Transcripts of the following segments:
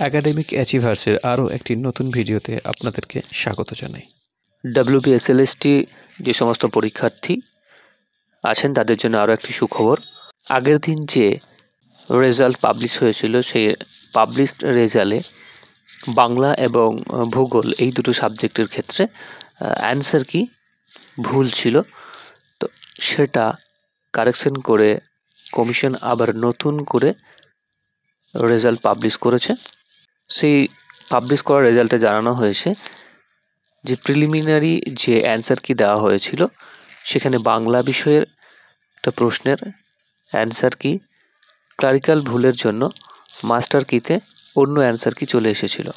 Academic অ্যাচিভার্সের আরও একটি নতুন ভিডিওতে আপনাদেরকে স্বাগত জানাই। WBSLST যে সমস্ত পরীক্ষার্থী আছেন তাদের জন্য আরও একটি সুখবর। আগের দিন যে রেজাল্ট পাবলিশ হয়েছিল সেই পাবলিশড রেজাল্টে বাংলা এবং ভূগোল এই দুটো সাবজেক্টের ক্ষেত্রে অ্যান্সার কি ভুল ছিল, তো সেটা কারেকশন করে কমিশন আবার নতুন করে রেজাল্ট পাবলিশ করেছে। সেই পাবলিশ করা রেজাল্টে জানানো হয়েছে যে প্রিলিমিনারি যে অ্যান্সার কি দেওয়া হয়েছিল সেখানে বাংলা বিষয়ের একটা প্রশ্নের অ্যান্সার কি ক্লারিক্যাল ভুলের জন্য মাস্টার কিতে অন্য অ্যান্সার কি চলে এসেছিল,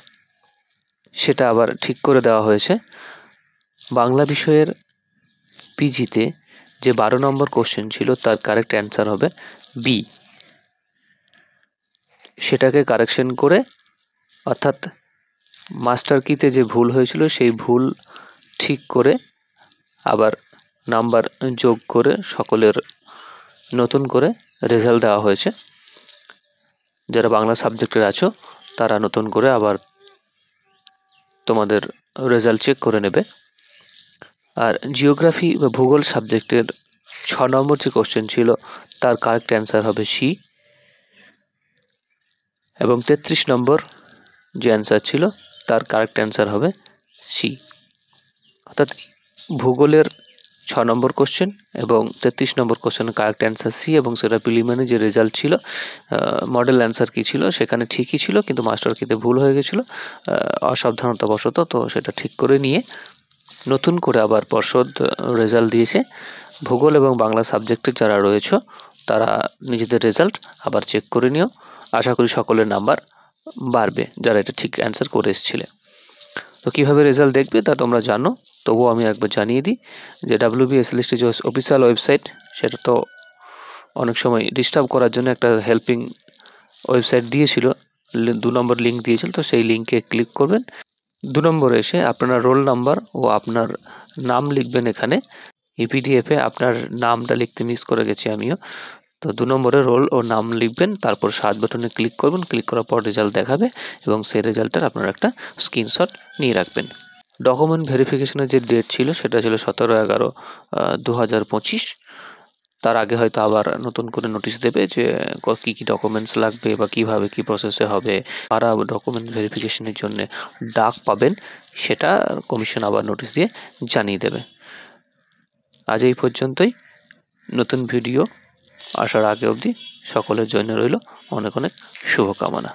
সেটা আবার ঠিক করে দেওয়া হয়েছে। বাংলা বিষয়ের পিজিতে যে 12 নম্বর কোশ্চেন ছিল তার কারেক্ট অ্যান্সার হবে বি, সেটাকে কারেকশন করে অর্থাৎ মাস্টার কিতে যে ভুল হয়েছিল সেই ভুল ঠিক করে আবার নাম্বার যোগ করে সকলের নতুন করে রেজাল্ট দেওয়া হয়েছে। যারা বাংলা সাবজেক্টের আছো তারা নতুন করে আবার তোমাদের রেজাল্ট চেক করে নেবে। আর জিওগ্রাফি বা ভূগোল সাবজেক্টের 6 নম্বর যে কোশ্চেন ছিল তার কারেক্ট অ্যান্সার হবে সি, এবং 33 নম্বর যে অ্যান্সার ছিল তার কারেক্ট অ্যান্সার হবে সি। অর্থাৎ ভূগোলের 6 নম্বর কোশ্চেন এবং 33 নম্বর কোশ্চেনের কারেক্ট অ্যান্সার সি, এবং সেটা প্রিলিমিনারি যে রেজাল্ট ছিল মডেল অ্যান্সার কি ছিল সেখানে ঠিকই ছিল কিন্তু মাস্টার কিতে ভুল হয়ে গেছিলো অসাবধানতাবশত, তো সেটা ঠিক করে নিয়ে নতুন করে আবার পর্ষদ রেজাল্ট দিয়েছে। ভূগোল এবং বাংলা সাবজেক্টের যারা রয়েছে তারা নিজেদের রেজাল্ট আবার চেক করে নিও, আশা করি সকলের নাম্বার বাড়বে যারা এটা ঠিক অ্যান্সার করে এসেছিলে। তো কীভাবে রেজাল্ট দেখবে তা তোমরা জানো, তবুও আমি একবার জানিয়ে দিই যে WBSLST যে অফিসিয়াল ওয়েবসাইট সেটা তো অনেক সময় ডিস্টার্ব করার জন্য একটা হেল্পিং ওয়েবসাইট দিয়েছিল, 2 নম্বর লিঙ্ক দিয়েছিল, তো সেই লিঙ্কে ক্লিক করবেন। 2 নম্বরে এসে আপনার রোল নাম্বার ও আপনার নাম লিখবেন। এখানে এই পিডিএফে আপনার নামটা লিখতে মিস করে গেছি আমিও, তো 2 নম্বরে রোল ও নাম লিখবেন, তারপর 7 বাটনে ক্লিক করবেন। ক্লিক করার পর রেজাল্ট দেখাবে এবং সেই রেজাল্টটার আপনারা একটা স্ক্রিনশট নিয়ে রাখবেন। ডকুমেন্ট ভেরিফিকেশনের যে ডেট ছিল সেটা ছিল 17/11/2025। তার আগে হয়তো আবার নতুন করে নোটিশ দেবে যে কী কী ডকুমেন্টস লাগবে বা কীভাবে কী প্রসেসে হবে, কারা ডকুমেন্ট ভেরিফিকেশনের জন্য ডাক পাবেন সেটা কমিশন আবার নোটিশ দিয়ে জানিয়ে দেবে। আজ এই পর্যন্তই। নতুন ভিডিও আসার আগে অবধি সকলের জন্য রইল অনেক অনেক শুভকামনা।